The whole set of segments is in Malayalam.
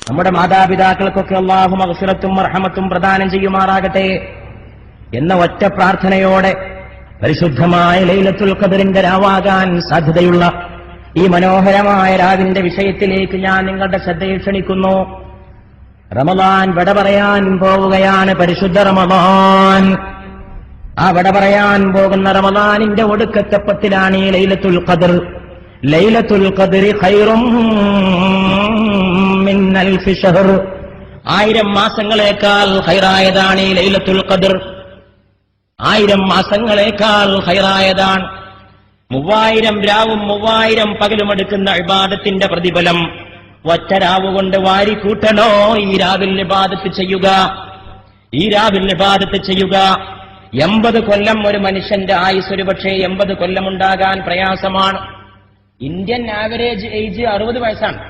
നമ്മുടെ മാതാപിതാക്കൾക്കൊക്കെ അല്ലാഹു മഗ്ഫിറത്തും മർഹമത്തും പ്രദാനം ചെയ്യുമാറാകട്ടെ എന്ന ഒറ്റ പ്രാർത്ഥനയോടെ പരിശുദ്ധമായ ലൈലത്തുൽ ഖദ്റിന്റെ രാവാകാൻ സാധ്യതയുള്ള ഈ മനോഹരമായ രാവിന്റെ വിഷയത്തിലേക്ക് ഞാൻ നിങ്ങളുടെ ശ്രദ്ധയെ ക്ഷണിക്കുന്നു. റമളാൻ വിട പറയാൻ പോവുകയാണ്. പരിശുദ്ധ റമളാൻ. ആ വിട പറയാൻ പോകുന്ന റമളാനിന്റെ ഒടുക്കത്തെ പത്തിലാണ് ഈ ലൈലത്തുൽ ഖദ്ർ. ലൈലത്തുൽ ഖദ്രി ഖൈറും മിൻ അൽഫി ശഹർ. 1000 മാസങ്ങളേക്കാൾ ഖൈറായതാണ് ഈ ലൈലത്തുൽ ഖദ്ർ. 1000 മാസങ്ങളേക്കാൾ ഖൈറായതാണ്. 3000 രാവും 3000 പകലും എടുക്കുന്ന ഇബാദത്തിന്റെ പ്രതിഫലം ഒറ്റ രാവ് കൊണ്ട് വാരിക്കൂട്ടണോ? ഈ രാവിൽ ഇബാദത്ത് ചെയ്യുക, ഈ രാവിൽ ഇബാദത്ത് ചെയ്യുക. 80 കൊല്ലം ഒരു മനുഷ്യന്റെ ആയുസ് ഒരു പക്ഷേ 80 കൊല്ലമുണ്ടാകാൻ പ്രയാസമാണ്. ഇന്ത്യൻ ആവറേജ് ഏജ് 60 വയസ്സാണ്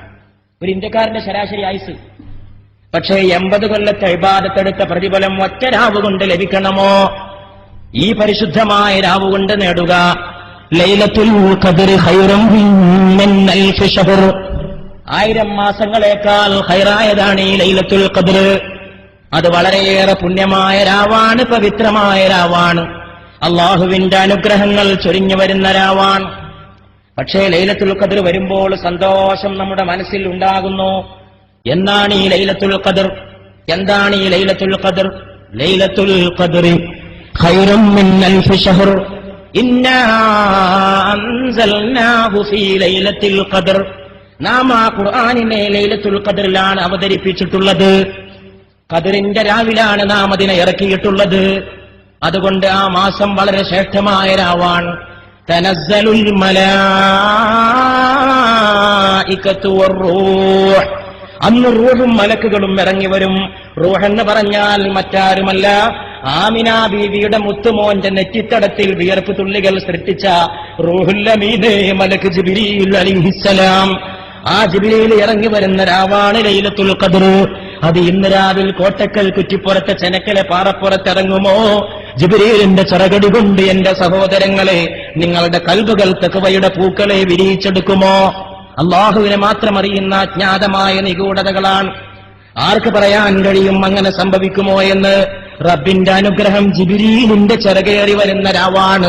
ഒരു ഇന്ത്യക്കാരന്റെ ശരാശരി ആയുസ്. പക്ഷേ 80 കൊല്ലത്തെ ഇബാദത്തെടുത്ത പ്രതിഫലം ഒറ്റ രാവ് കൊണ്ട് ലഭിക്കണമോ? ഈ പരിശുദ്ധമായ രാവ് കൊണ്ട് നേടുക. ലൈലത്തുൽ ഖദ്രി ഖൈറും മിൻ അൽഫി ശഹർ. 1000 മാസങ്ങളേക്കാൾ ഖൈറായതാണ് ഈ ലൈലത്തുൽ ഖദ്ർ. അത് വളരെയേറെ പുണ്യമായ രാവാണ്, പവിത്രമായ രാവാണ്, അള്ളാഹുവിന്റെ അനുഗ്രഹങ്ങൾ ചൊരിഞ്ഞു വരുന്ന രാവാണ്. പക്ഷേ ലൈലത്തുൽ ഖദ്ർ വരുമ്പോൾ സന്തോഷം നമ്മുടെ മനസ്സിൽ ഉണ്ടാകുന്നു. എന്താണ് ഈ ലൈലത്തുൽ ഖദ്ർ? എന്താണ് ഈ ലൈലത്തുൽ ഖദ്ർ? ലൈലത്തുൽ ഖദ്രി ഖൈറും മിൻ അൽഫി ശഹർ. ഇന്നാ അൻസൽനാഹു ഫീ ലൈലത്തുൽ ഖദ്ർ. നാം ആ ഖുർആനിനെ ലൈലത്തുൽ ഖദ്റിലാണ് അവതരിപ്പിച്ചിട്ടുള്ളത്. ഖദ്റിന്റെ രാവിലാണ് നാം അതിനെ ഇറക്കിയിട്ടുള്ളത്. അതുകൊണ്ട് ആ മാസം വളരെ ശ്രേഷ്ഠമായ രാവാണ്. തനസ്സലുൽ മലായികത്തു വറൂഹ്. അന്ന് റൂഹും മലക്കുകളും ഇറങ്ങി വരും. റൂഹ് എന്ന് പറഞ്ഞാൽ മറ്റാരുമല്ല, ആമിന ബീവിയുടെ മുത്തുമോന്റെ നെറ്റിത്തടത്തിൽ വിയർപ്പ് തുള്ളികൾ സൃഷ്ടിച്ച റൂഹുൽ അമീനേ മലക്ക് ജിബ്രീൽ അലൈഹിസ്സലാം. ആ ജിബ്രീൽ ഇറങ്ങി വരുന്ന രാവാണ് ലൈലത്തുൽ ഖദ്ർ. അത് ഇന്ന് രാവിൽ കോട്ടക്കൽ കുറ്റിപ്പുറത്തെ ചെനക്കലെ പാറപ്പുറത്തിറങ്ങുമോ? ജിബ്രീലിന്റെ ചിറകടി കൊണ്ട് എന്റെ സഹോദരങ്ങളെ നിങ്ങളുടെ കൽബുകൾ തഖ്വയുടെ പൂക്കളെ വിരിയിച്ചെടുക്കുമോ? അള്ളാഹുവിനെ മാത്രം അറിയുന്ന അജ്ഞാതമായ നിഗൂഢതകളാണ്. ആർക്ക് പറയാൻ കഴിയും അങ്ങനെ സംഭവിക്കുമോ എന്ന്? റബ്ബിന്റെ അനുഗ്രഹം ജിബ്രീലിന്റെ ചിറകേറി വരുന്ന രാവാണ്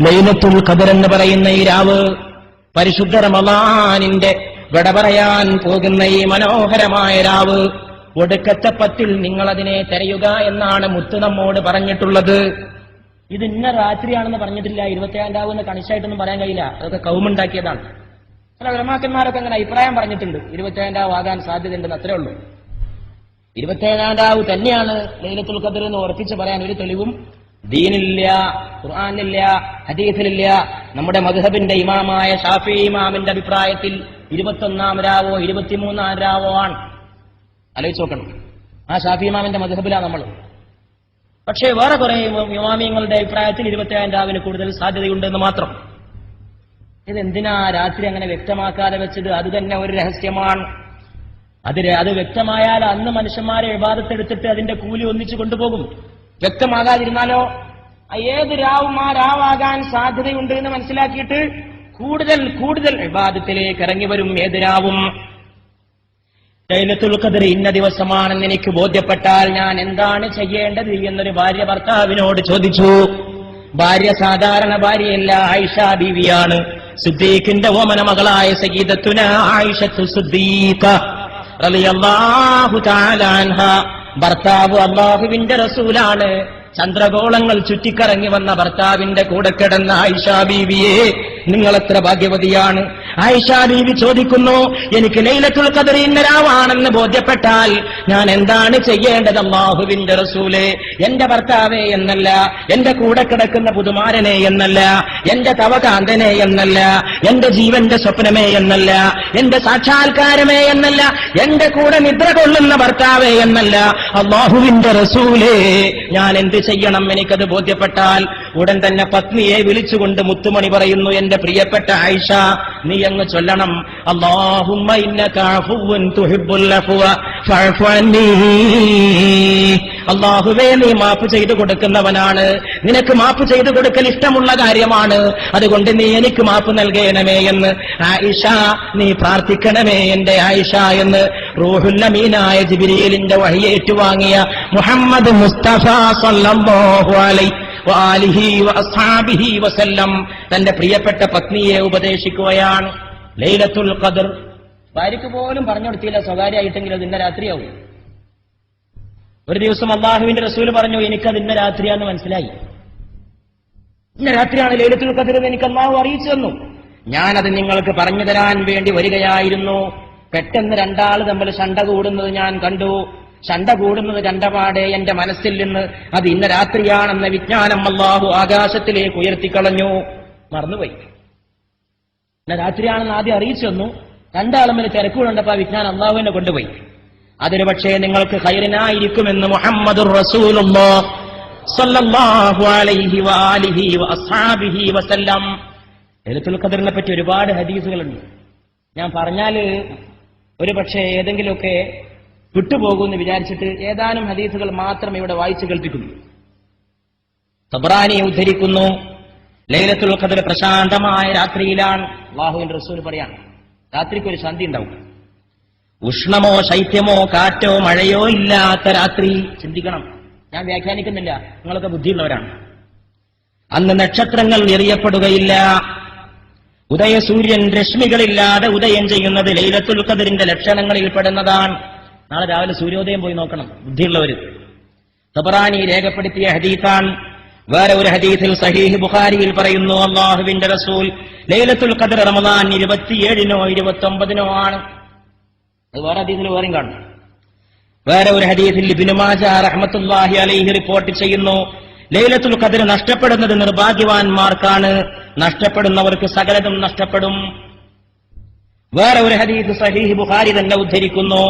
ലൈലത്തുൽ ഖദ്ർ എന്ന് പറയുന്ന ഈ രാവ്. പരിശുദ്ധ റമളാനിന്റെ വിട പറയാൻ പോകുന്ന ഈ മനോഹരമായ രാവ്, ഒടുക്കത്തെ 10 നിങ്ങളതിനെ തിരയുക എന്നാണ് മുത്ത് നമ്മോട് പറഞ്ഞിട്ടുള്ളത്. ഇത് ഇന്ന രാത്രിയാണെന്ന് പറഞ്ഞിട്ടില്ല. 27 രാവ് എന്ന് കണിശായിട്ടൊന്നും പറയാൻ കഴിയില്ല. അതൊക്കെ കൗമുണ്ടാക്കിയതാണ്. ചില ഉലമാക്കന്മാരൊക്കെ അങ്ങനെ അഭിപ്രായം പറഞ്ഞിട്ടുണ്ട്. 27 രാവ് ആകാൻ സാധ്യതയുണ്ടെന്ന്, അത്രേ ഉള്ളൂ. 27 രാവ് തന്നെയാണ് ലൈലത്തുൽ ഖദ്ർ എന്ന് ഉറപ്പിച്ച് പറയാൻ ഒരു തെളിവും ദീനില്ല, ഖുർആനിലില്ല, ഹദീസിലില്ല. നമ്മുടെ മദ്ഹബിന്റെ ഇമാമായ ഷാഫിഈ ഇമാമിന്റെ അഭിപ്രായത്തിൽ 21 രാവോ 23 രാവോ ആണ്. ആലോചിച്ച് നോക്കണം. ആ ഷാഫിഈ ഇമാമിന്റെ മദ്ഹബിലാണ് നമ്മൾ. പക്ഷേ വേറെ കുറെ ഇമാമിങ്ങളുടെ അഭിപ്രായത്തിൽ 27 രാവിന് കൂടുതൽ സാധ്യതയുണ്ടെന്ന് മാത്രം. ഇതെന്തിനാ രാത്രി അങ്ങനെ വ്യക്തമാക്കാതെ വെച്ചത്? അത് തന്നെ ഒരു രഹസ്യമാണ്. അത് വ്യക്തമായാൽ അന്ന് മനുഷ്യന്മാരെ ഇബാദത്തെടുത്തിട്ട് അതിന്റെ കൂലി ഒന്നിച്ചു കൊണ്ടുപോകും. വ്യക്തമാകാതിരുന്നാലോ ഏത് രാവും ആ രാവാകാൻ സാധ്യതയുണ്ട് എന്ന് മനസ്സിലാക്കിയിട്ട് കൂടുതൽ കൂടുതൽ ഇബാദത്തിലേക്ക് ഇറങ്ങി വരും ഏത് രാവും. ലൈലത്തുൽ ഖദ്ർ ഇന്ന ദിവസമാണെന്ന് എനിക്ക് ബോധ്യപ്പെട്ടാൽ ഞാൻ എന്താണ് ചെയ്യേണ്ടത് എന്നൊരു ഭാര്യ ഭർത്താവിനോട് ചോദിച്ചു. ഭാര്യ സാധാരണ ഭാര്യയല്ല, ആയിഷ ബീവിയാണ്. സിദ്ദീഖിന്റെ ഓമന മകളായ സയ്യിദത്തുന ആയിഷത്തു സിദ്ദീഖ റളിയല്ലാഹു തആല അൻഹ. ഭർത്താവ് അല്ലാഹുവിന്റെ റസൂലാണ്. ചന്ദ്രഗോളങ്ങൾ ചുറ്റിക്കറങ്ങി വന്ന ഭർത്താവിന്റെ കൂടെ കിടന്ന ആയിഷ ബീവിയെ നിങ്ങൾ എത്ര ഭാഗ്യവതിയാണ്. ആയിഷ ബീവി ചോദിക്കുന്നു, എനിക്ക് ലൈലത്തുൽ ഖദ്ർ ഇന്ന രാവാണെന്ന് ബോധ്യപ്പെട്ടാൽ ഞാൻ എന്താണ് ചെയ്യേണ്ടത് അല്ലാഹുവിന്റെ റസൂലേ? എന്റെ ഭർത്താവേ എന്നല്ല, എന്റെ കൂടെ കിടക്കുന്ന പുതുമാരനെ എന്നല്ല, എന്റെ തവകാന്തനെ എന്നല്ല, എന്റെ ജീവന്റെ സ്വപ്നമേ എന്നല്ല, എന്റെ സാക്ഷാത്കാരമേ എന്നല്ല, എന്റെ കൂടെ നിദ്ര കൊള്ളുന്ന ഭർത്താവേ എന്നല്ല, അല്ലാഹുവിന്റെ റസൂലേ ഞാൻ എന്ത് ചെയ്യണം? എനിക്കത് ബോധ്യപ്പെട്ടാൽ ഉടൻ തന്നെ പത്നിയെ വിളിച്ചുകൊണ്ട് മുത്തുമണി പറയുന്നു, എന്റെ പ്രിയപ്പെട്ട ആയിഷ, നീ അങ്ങ് ചൊല്ലണം, അല്ലാഹുമ്മ ഇന്നക അഫുവ്വുൻ തുഹിബ്ബുൽ അഫ്വ ഫഅഫു അന്നീ. അല്ലാഹുവേ നീ മാപ്പ് ചെയ്തു കൊടുക്കുന്നവനാണ്, നിനക്ക് മാപ്പ് ചെയ്തു കൊടുക്കൽ ഇഷ്ടമുള്ള കാര്യമാണ്, അതുകൊണ്ട് നീ എനിക്ക് മാപ്പ് നൽകണമേ എന്ന് ആയിഷ നീ പ്രാർത്ഥിക്കണമേ എന്റെ ആയിഷ എന്ന് റൂഹുൽ അമീനായ ജിബ്രീലിന്റെ വഹി ഏറ്റുവാങ്ങിയ മുഹമ്മദ് മുസ്തഫ സല്ലല്ലാഹു അലൈഹി വആലിഹി വഅസ്ഹാബിഹി വസല്ലം തന്റെ പ്രിയപ്പെട്ട പത്നിയെ ഉപദേശിക്കുകയാണ്. ലൈലത്തുൽ ഖദർ ഭാര്യയ്ക്ക് പോലും പറഞ്ഞു കൊടുത്തില്ല, സ്വകാര്യമായിട്ടെങ്കിൽ അത് ഇന്ന രാത്രിയാവും. ഒരു ദിവസം അള്ളാഹുവിന്റെ റസൂൽ പറഞ്ഞു, എനിക്കത് ഇന്ന രാത്രിയാന്ന് മനസ്സിലായി, ഇന്ന രാത്രിയാണ് ലൈലത്തുൽ ഖദർ എന്ന് എനിക്ക് അള്ളാഹു അറിയിച്ചു തന്നു. ഞാനത് നിങ്ങൾക്ക് പറഞ്ഞു തരാൻ വേണ്ടി വരികയായിരുന്നു. പെട്ടെന്ന് രണ്ടാൾ തമ്മിൽ ശണ്ട കൂടുന്നത് ഞാൻ കണ്ടു. ശണ്ട കൂടുന്നത് കണ്ടപാടെ എന്റെ മനസ്സിൽ നിന്ന് അത് ഇന്ന രാത്രിയാണെന്ന വിജ്ഞാനം അള്ളാഹു ആകാശത്തിലേക്ക് ഉയർത്തിക്കളഞ്ഞു. മറന്നുപോയി. ഇന്ന രാത്രിയാണെന്ന് ആദ്യം അറിയിച്ചു തന്നു. രണ്ടാളും തിരക്കുകൊണ്ടപ്പോ ആ വിജ്ഞാനം അള്ളാഹുവിനെ കൊണ്ടുപോയി. അതൊരു പക്ഷേ നിങ്ങൾക്ക് ഖൈറിനായിരിക്കുമെന്ന് മുഹമ്മദുർ റസൂലുള്ളാഹി സ്വല്ലല്ലാഹു അലൈഹി വആലിഹി വഅസ്ഹാബിഹി വസല്ലം. ലൈലത്തുൽ ഖദറിനെ പറ്റി ഒരുപാട് ഹദീസുകളുണ്ട്. ഞാൻ പറഞ്ഞാൽ ഒരു പക്ഷേ ഏതെങ്കിലുമൊക്കെ വിട്ടുപോകുമെന്ന് വിചാരിച്ചിട്ട് ഏതാനും ഹദീസുകൾ മാത്രം ഇവിടെ വായിച്ചു കേൾപ്പിക്കുന്നു. തബ്റാനി ഉദ്ധരിക്കുന്നു, ലൈലത്തുൽ ഖദർ പ്രശാന്തമായ രാത്രിയിലാണ്. അല്ലാഹുവിന്റെ റസൂൽ പറയാണ്, രാത്രിക്ക് ഒരു ശാന്തി ഉണ്ടാവും. ഉഷ്ണമോ ശൈത്യമോ കാറ്റോ മഴയോ ഇല്ലാത്ത രാത്രി. ചിന്തിക്കണം, ഞാൻ വ്യാഖ്യാനിക്കുന്നില്ല, നിങ്ങളൊക്കെ ബുദ്ധിയുള്ളവരാണ്. അന്ന് നക്ഷത്രങ്ങൾ എറിയപ്പെടുകയില്ല. ഉദയസൂര്യൻ രശ്മികളില്ലാതെ ഉദയം ചെയ്യുന്നത് ലൈലത്തുൽ ഖദറിന്റെ ലക്ഷണങ്ങളിൽ പെടുന്നതാണ്. നാളെ രാവിലെ സൂര്യോദയം പോയി നോക്കണം ബുദ്ധിയുള്ളവര്. തബറാനി രേഖപ്പെടുത്തിയ ഹദീസാണ്. വേറെ ഒരു ഹദീസിൽ സഹീഹ് ബുഖാരിയിൽ പറയുന്നു, അല്ലാഹുവിന്റെ റസൂൽ ലൈലത്തുൽ ഖദർ റമദാൻ 27-നോ 29-നോ ആണ്. അത് വേറെ ഹദീസിൽ വേറെയും കാണും. വേറെ ഒരു ഹദീസിൽ ഇബ്നു മാജാ റഹ്മത്തുള്ളാഹി അലൈഹി റിപ്പോർട്ട് ചെയ്യുന്നു, ലൈലത്തുൽ ഖദർ നഷ്ടപ്പെടുന്നത് നിർഭാഗ്യവാന്മാർക്കാണ്, നഷ്ടപ്പെടുന്നവർക്ക് സകലതും നഷ്ടപ്പെടും. വേറെ ഒരു ഹദീസ് സഹീഹ് ബുഖാരി തന്നെ ഉദ്ധരിക്കുന്നു,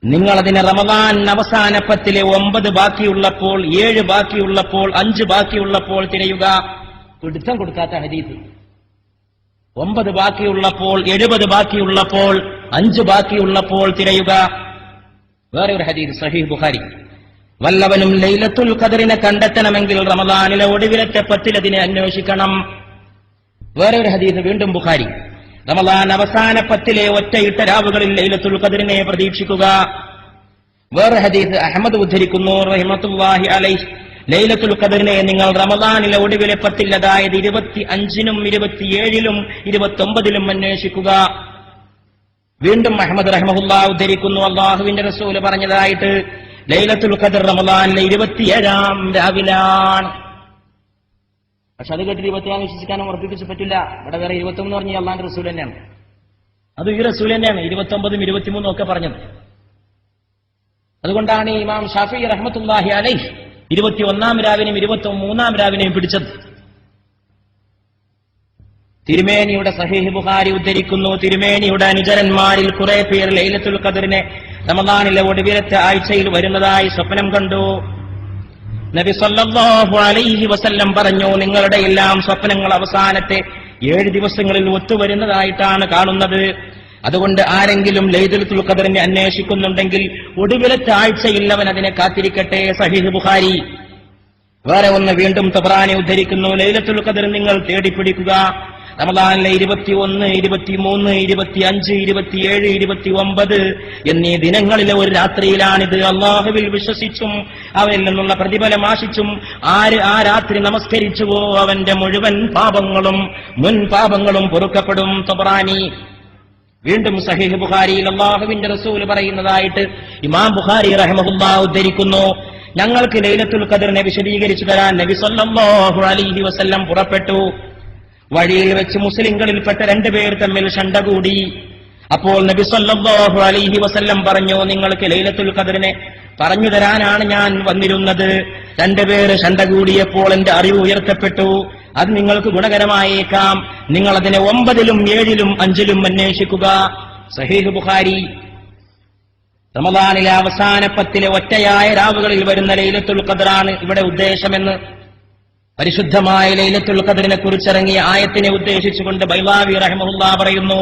നിങ്ങളതിനെ റമദാൻ അവസാന 10-ലെ 9 ബാക്കിയുള്ളപ്പോൾ, 7 ബാക്കിയുള്ളപ്പോൾ, 5 ബാക്കിയുള്ളപ്പോൾ തിരയുക. പിടുത്തം കൊടുക്കാത്ത ഹദീസ്. 9 ബാക്കിയുള്ളപ്പോൾ, 70 ബാക്കിയുള്ളപ്പോൾ, 5 ബാക്കിയുള്ളപ്പോൾ തിരയുക. വേറെ ഒരു ഹദീസ് സഹീഹ് ബുഖാരി, വല്ലവനും ലൈലത്തുൽ ഖദറിനെ കണ്ടെത്തണമെങ്കിൽ റമദാനിലെ ഒടുവിലത്തെ 10 അതിനെ അന്വേഷിക്കണം. വേറെ ഒരു ഹദീസ് വീണ്ടും ബുഖാരി, റമദാൻ അവസാന 10-ലെ ഒറ്റയിട്ട രാവുകളിൽ ലൈലത്തുൽ ഖദറിനെ പ്രതീക്ഷിക്കുക. വേറെ ഹദീസ് അഹ്മദ് ഉദ്ധരിക്കുന്നു റഹിമത്തുള്ളാഹി അലൈഹി, ലൈലത്തുൽ ഖദറിനെ നിങ്ങൾ റമദാനിലെ ഒടുവിലെ 10-ൽ, അതായത് 25-നും 27-ലും 29-ലും അന്വേഷിക്കുക. വീണ്ടും അഹ്മദ് റഹിമഹുല്ലാഹ് ഉദ്ധരിക്കുന്നു, അല്ലാഹുവിന്റെ റസൂൽ പറഞ്ഞതായിട്ട്, ലൈലത്തുൽ ഖദർ റമദാനിലെ 27-ാം രാവിലാണ്. പക്ഷെ അത് കേട്ടിട്ട് 27 വിശ്വസിക്കാനും ഉറപ്പിച്ച് പറ്റില്ല. ഇവിടെ വേറെ 21 എന്ന് പറഞ്ഞാൽ അള്ളാന്റെ റസൂൽ തന്നെയാണ്. അത് ഈ റസൂൽ തന്നെയാണ് 29-ഉം 23-ഉം ഒക്കെ പറഞ്ഞത്. അതുകൊണ്ടാണ് ഇമാം ഷാഫിഈ റഹ്മത്തുള്ളാഹി അലൈഹി 21-ാം രാവിനെയും 23-ാം രാവിനെയും പിടിച്ചത്. തിരുമേനിയുടെ സഹീഹ് ബുഖാരി ഉദ്ധരിക്കുന്നു, തിരുമേനിയുടെ അനുചരന്മാരിൽ കുറെ പേർ ലൈലത്തുൽ ഖദറിനെ റമദാനിലെ ഒടുവിലത്തെ ആഴ്ചയിൽ വരുന്നതായി സ്വപ്നം കണ്ടു. നബി സല്ലല്ലാഹു അലൈഹി വസല്ലം പറഞ്ഞു, നിങ്ങളുടെ എല്ലാം സ്വപ്നങ്ങൾ അവസാനത്തെ 7 ദിവസങ്ങളിൽ ഒത്തുവരുന്നതായിട്ടാണ് കാണുന്നത്. അതുകൊണ്ട് ആരെങ്കിലും ലൈലത്തുൽ ഖദറിനെ അന്വേഷിക്കുന്നുണ്ടെങ്കിൽ ഒടുവിലത്തെ ആഴ്ചയിൽ അവൻ അതിനെ കാത്തിരിക്കട്ടെ. സഹീഹ് ബുഖാരി. വേറെ ഒന്ന് വീണ്ടും തബ്റാനി ഉദ്ധരിക്കുന്നു, ലൈലത്തുൽ ഖദർ നിങ്ങൾ തേടിപ്പിടിക്കുക. റമദാനിലെ 21, 23, 25, 27, 29 എന്നീ ദിനങ്ങളിലെ ഒരു രാത്രിയിലാണിത്. അല്ലാഹുവിൽ വിശ്വസിച്ചും അവനിൽ നിന്നുള്ള പ്രതിഫലം ആശിച്ചും ആര് ആ രാത്രി നമസ്കരിച്ചുവോ അവന്റെ മുഴുവൻ പാപങ്ങളും മുൻ പാപങ്ങളും പൊറുക്കപ്പെടും. തബ്റാനി. വീണ്ടും സഹീഹ് ബുഖാരിയിൽ അല്ലാഹുവിന്റെ റസൂൽ പറയുന്നതായിട്ട് ഇമാം ബുഖാരി റഹിമഹുല്ലാഹ് ഉദ്ധരിക്കുന്നു, ഞങ്ങൾക്ക് ലൈലത്തുൽ ഖദറിനെ വിശദീകരിച്ചു തരാൻ നബി സല്ലല്ലാഹു അലൈഹി വസല്ലം പുറപ്പെട്ടു. വഴിയിൽ വെച്ച് മുസ്ലിങ്ങളിൽപ്പെട്ട 2 പേർ തമ്മിൽ ശണ്ട കൂടി. അപ്പോൾ നബി സല്ലല്ലാഹു അലൈഹി വസല്ലം പറഞ്ഞു, നിങ്ങൾക്ക് ലൈലത്തുൽ ഖദറിനെ പറഞ്ഞു തരാനാണ് ഞാൻ വന്നിരുന്നത്. 2 പേർ ശണ്ട കൂടിയപ്പോൾ എന്റെ അറിവ് ഉയർത്തപ്പെട്ടു. അത് നിങ്ങൾക്ക് ഗുണകരമായേക്കാം. നിങ്ങൾ അതിനെ 9-ലും 7-ലും 5-ലും അന്വേഷിക്കുക. സഹീഹ് ബുഖാരി. റമദാനിലെ അവസാന 10-ലെ ഒറ്റയായ രാവുകളിൽ വരുന്ന ലൈലത്തുൽ ഖദറാണ് ഇവിടെ ഉദ്ദേശമെന്ന് പരിശുദ്ധമായ ലൈലത്തുൽ ഖദറിനെ കുറിച്ചിറങ്ങിയ ആയത്തിനെ ഉദ്ദേശിച്ചുകൊണ്ട് ബൈളാവി റഹിമഹുല്ലാഹ് പറയുന്നു,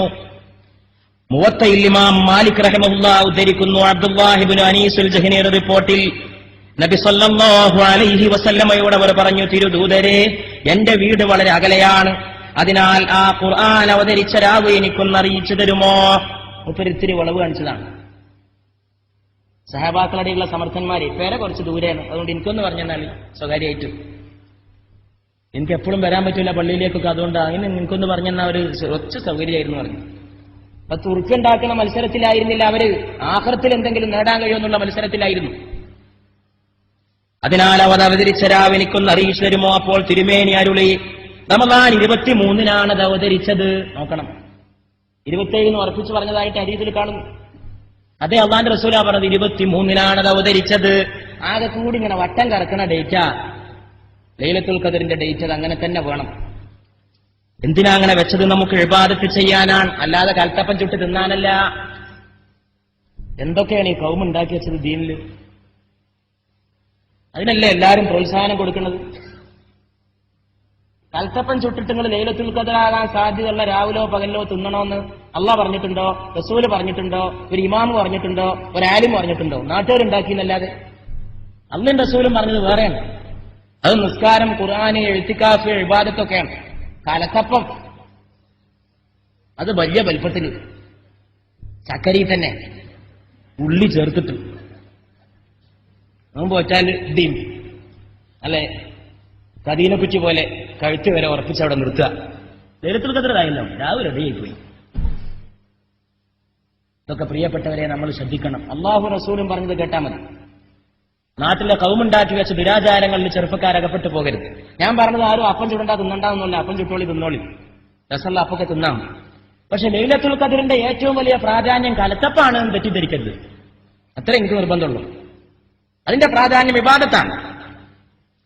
മുവത്തയിൽ ഇമാം മാലിക് റഹിമഹുല്ലാഹ് ഉദ്ധരിക്കുന്നു, അബ്ദുല്ലാഹി ഇബ്നു അനീസുൽ ജഹ്നി റിപ്പോർട്ടിൽ നബി സല്ലല്ലാഹു അലൈഹി വസല്ലമയോട് അവർ പറഞ്ഞു, തിരുദൂതരെ, എന്റെ വീട് വളരെ അകലെയാണ്, അതിനാൽ ആ ഖുർആൻ അവതരിച്ച രാവ് എനിക്കൊന്ന് അറിയിച്ചു തരുമോ? മുപ്പരിത്തിരി വളവ് കാണിച്ചതാണ്. സഹാബാക്കളുടെയുള്ള സമർത്ഥന്മാരെ പേരെ കുറച്ച് ദൂരെയാണ്, അതുകൊണ്ട് എനിക്കൊന്ന് പറഞ്ഞാൽ സ്വകാര്യമായിട്ട് എനിക്ക് എപ്പോഴും വരാൻ പറ്റില്ല പള്ളിയിലേക്കൊക്കെ, അതുകൊണ്ട് അങ്ങനെ നിനക്കൊന്ന് പറഞ്ഞെന്നാ ഒരു ഒച്ച സൗകര്യമായിരുന്നു പറഞ്ഞു. അപ്പൊ തുർക്കുണ്ടാക്കുന്ന മത്സരത്തിലായിരുന്നില്ല അവര്, ആഖിറത്തിൽ എന്തെങ്കിലും നേടാൻ കഴിയുമെന്നുള്ള മത്സരത്തിലായിരുന്നു. അതിനാൽ അവർ അവതരിച്ച രാവ് എനിക്കൊന്ന് അറിയിച്ചു തരുമോ? അപ്പോൾ തിരുമേനി അരുളി, റമദാൻ 23-നാണ് അത് അവതരിച്ചത്. നോക്കണം, 27 ഉറപ്പിച്ചു പറഞ്ഞതായിട്ട് ഹദീസിൽ കാണുന്നു. അതേ അള്ളാന്റെ റസൂലാ പറഞ്ഞത് 23-നാണ് അത് അവതരിച്ചത്. ആകെ കൂടി ഇങ്ങനെ വട്ടം കറക്കണ ഡേറ്റാ ലൈലത്തുൽ ഖദറിന്റെ ഡേറ്റ്. അത് അങ്ങനെ തന്നെ വേണം. എന്തിനാ അങ്ങനെ വെച്ചത്? നമുക്ക് ഇബാദത്ത് ചെയ്യാനാണ്, അല്ലാതെ കൽത്തപ്പം ചുട്ട് തിന്നാനല്ല. എന്തൊക്കെയാണ് ഈ കൗമ ഉണ്ടാക്കി വെച്ചത് ദീനില്? അതിനല്ലേ എല്ലാവരും പ്രോത്സാഹനം കൊടുക്കുന്നത്. കൽത്തപ്പം ചുട്ടിട്ട് നിങ്ങൾ ലൈലത്തുൽ ഖദറാകാൻ സാധ്യതയുള്ള രാവിലോ പകലിലോ തിന്നണമെന്ന് അള്ളാഹ് പറഞ്ഞിട്ടുണ്ടോ? റസൂല് പറഞ്ഞിട്ടുണ്ടോ? ഒരു ഇമാമ് പറഞ്ഞിട്ടുണ്ടോ? ഒരു ആലിം പറഞ്ഞിട്ടുണ്ടോ? നാട്ടുകാരുണ്ടാക്കിയെന്നല്ലാതെ. അള്ളാഹും റസൂലും പറഞ്ഞത് വേറെയാണ്. അത് നിസ്കാരം, ഖുർആന്, എഴുത്തിക്കാഫ്, ഇബാദത്തൊക്കെയാണ്. കലത്തപ്പം അത് വലിയ വലിപ്പത്തിൽ ചക്കരി തന്നെ ഉള്ളി ചേർത്തിട്ട് നോമ്പ് വെച്ചാൽ ഇടിയും അല്ലെ കദീനക്കുറ്റി പോലെ കഴുത്ത് വരെ ഉറപ്പിച്ച് അവിടെ നിർത്തുക. ലൈലത്തുൽ ഖദറായല്ലോ, രാവിലെ റെഡിയായിപ്പോയി. ഇതൊക്കെ പ്രിയപ്പെട്ടവരെ നമ്മൾ ശ്രദ്ധിക്കണം. അള്ളാഹു റസൂലും പറഞ്ഞത് കേട്ടാൽ മതി. നാട്ടിലെ കൗമുണ്ടാക്കി വെച്ച ദുരാചാരങ്ങളിൽ ചെറുപ്പക്കാരകപ്പെട്ടു പോകരുത്. ഞാൻ പറഞ്ഞത് ആരും അപ്പം ചുടണ്ടാ തിന്നണ്ടാവുന്നില്ല, അപ്പം ചുട്ടോളി തിന്നോളി, രസമുള്ള അപ്പൊക്കെ തിന്നാം. പക്ഷെ ലൈലത്തുൽ ഖദറിന്റെ ഏറ്റവും വലിയ പ്രാധാന്യം കലത്തപ്പാണ് എന്ന് തെറ്റിദ്ധരിക്കരുത്. അത്രേ എനിക്ക് നിർബന്ധമുള്ളൂ. അതിന്റെ പ്രാധാന്യം ഇബാദത്താണ്,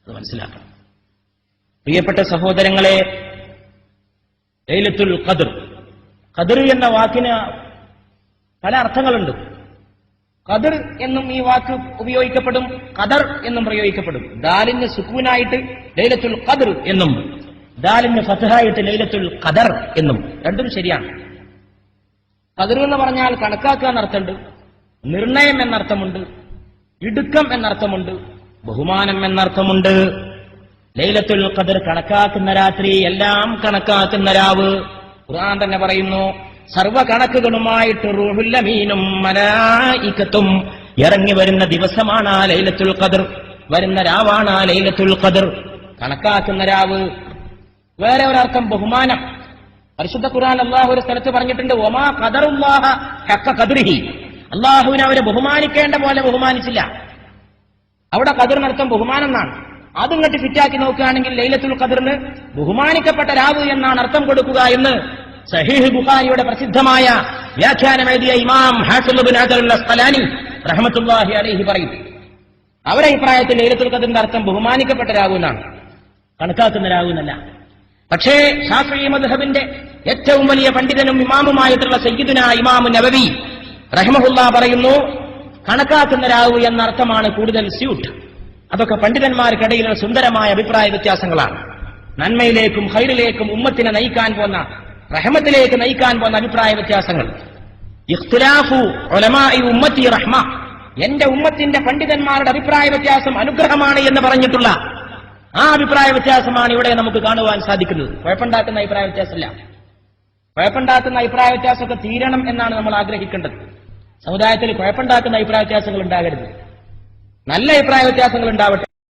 അത് മനസ്സിലാക്കണം. പ്രിയപ്പെട്ട സഹോദരങ്ങളെ, ലൈലത്തുൽ ഖദർ, ഖദർ എന്ന വാക്കിന് പല അർത്ഥങ്ങളുണ്ട്. ഖദർ എന്നും ഈ വാക്ക് ഉപയോഗിക്കപ്പെടും, ഖദർ എന്നും പ്രയോഗിക്കപ്പെടും. ദാലിന് സുക്കൂനായിട്ട് ലൈലത്തുൽ ഖദർ എന്നും ദാലിന് ഫത്ഹായിട്ട് ലൈലത്തുൽ ഖദർ എന്നും, രണ്ടും ശരിയാണ്. ഖദർ എന്ന് പറഞ്ഞാൽ കണക്കാക്കുക എന്നർത്ഥമുണ്ട്, നിർണയം എന്നർത്ഥമുണ്ട്, ഇടുക്കം എന്നർത്ഥമുണ്ട്, ബഹുമാനം എന്നർത്ഥമുണ്ട്. ലൈലത്തുൽ ഖദർ കണക്കാക്കുന്ന രാത്രി, എല്ലാം കണക്കാക്കുന്ന രാവ്. ഖുർആൻ തന്നെ പറയുന്നു, സർവ്വ കണക്കുകളുമായിട്ട് റൂഹുൽ അമീനും മലായികത്തും ഇറങ്ങി വരുന്ന ദിവസമാണ് ആ ലൈലത്തുൽ ഖദർ, വരുന്ന രാവാണ് ആ ലൈലത്തുൽ ഖദർ. കണക്കാക്കുന്ന രാവ്. വേറെ ഒരർത്ഥം ബഹുമാനം. പരിശുദ്ധ ഖുർആൻ അല്ലാഹു ഒരു സ്ഥലത്ത് പറഞ്ഞിട്ടുണ്ട്, വമാ ഖദറുല്ലാഹ ഹഖ ഖദ്രിഹി, അല്ലാഹുവിനെ അവരെ ബഹുമാനിക്കേണ്ട പോലെ ബഹുമാനിച്ചില്ല. അവിടെ ഖദറിനർത്ഥം ബഹുമാനം എന്നാണ്. അതിങ്ങോട്ട് ഫിറ്റാക്കി നോക്കുകയാണെങ്കിൽ ലൈലത്തുൽ ഖദറിന് ബഹുമാനിക്കപ്പെട്ട രാവ് എന്നാണ് അർത്ഥം കൊടുക്കുക എന്ന് സഹീഹ് ബുഖാരിയുടെ പ്രസിദ്ധമായ വ്യാഖ്യാനം എഴുതിയ ഇമാം ഹാഫിദ് ഇബ്നു ഹജർ അൽ അസ്ഖലാനി റഹ്മത്തുള്ളാഹി അലൈഹി പറയും. അവരുടെ അഭിപ്രായത്തിൽ ലൈലത്തുൽ ഖദറിന്റെ അർത്ഥം ബഹുമാനിക്കപ്പെട്ട രാവ് എന്നാണ്, കണക്കാക്കുന്ന രാവ് എന്നല്ല. പക്ഷേ ശാഫിഈ മദ്ഹബിന്റെ ഏറ്റവും വലിയ പണ്ഡിതനും ഇമാമുമായിട്ടുള്ള സയ്യിദുനാ ഇമാം നബവി റഹിമഹുല്ലാഹ് പറയുന്നു, കണക്കാക്കുന്ന രാവ് എന്ന അർത്ഥമാണ് കൂടുതൽ സ്യൂട്ട്. അതൊക്കെ പണ്ഡിതന്മാർക്കിടയിലുള്ള സുന്ദരമായ അഭിപ്രായ വ്യത്യാസങ്ങളാണ്. നന്മയിലേക്കും ഖൈറിലേക്കും ഉമ്മത്തിനെ നയിക്കാൻ പോന്ന, റഹ്മത്തിലേക്ക് നയിക്കാൻ പോന്ന അഭിപ്രായ വ്യത്യാസങ്ങൾ. ഇഖ്തിലാഫു ഉലമാഇ ഉമ്മത്തി റഹ്മ, എന്റെ ഉമ്മത്തിന്റെ പണ്ഡിതന്മാരുടെ അഭിപ്രായ വ്യത്യാസം അനുഗ്രഹമാണ് എന്ന് പറഞ്ഞിട്ടുള്ള ആ അഭിപ്രായ വ്യത്യാസമാണ് ഇവിടെ നമുക്ക് കാണുവാൻ സാധിക്കുന്നത്. കുഴപ്പമുണ്ടാക്കുന്ന അഭിപ്രായ വ്യത്യാസമല്ല. കുഴപ്പമുണ്ടാക്കുന്ന അഭിപ്രായ വ്യത്യാസമൊക്കെ തീരണം എന്നാണ് നമ്മൾ ആഗ്രഹിക്കേണ്ടത്. സമുദായത്തിൽ കുഴപ്പമുണ്ടാക്കുന്ന അഭിപ്രായ വ്യത്യാസങ്ങൾ ഉണ്ടാകരുത്, നല്ല അഭിപ്രായ വ്യത്യാസങ്ങൾ ഉണ്ടാവട്ടെ.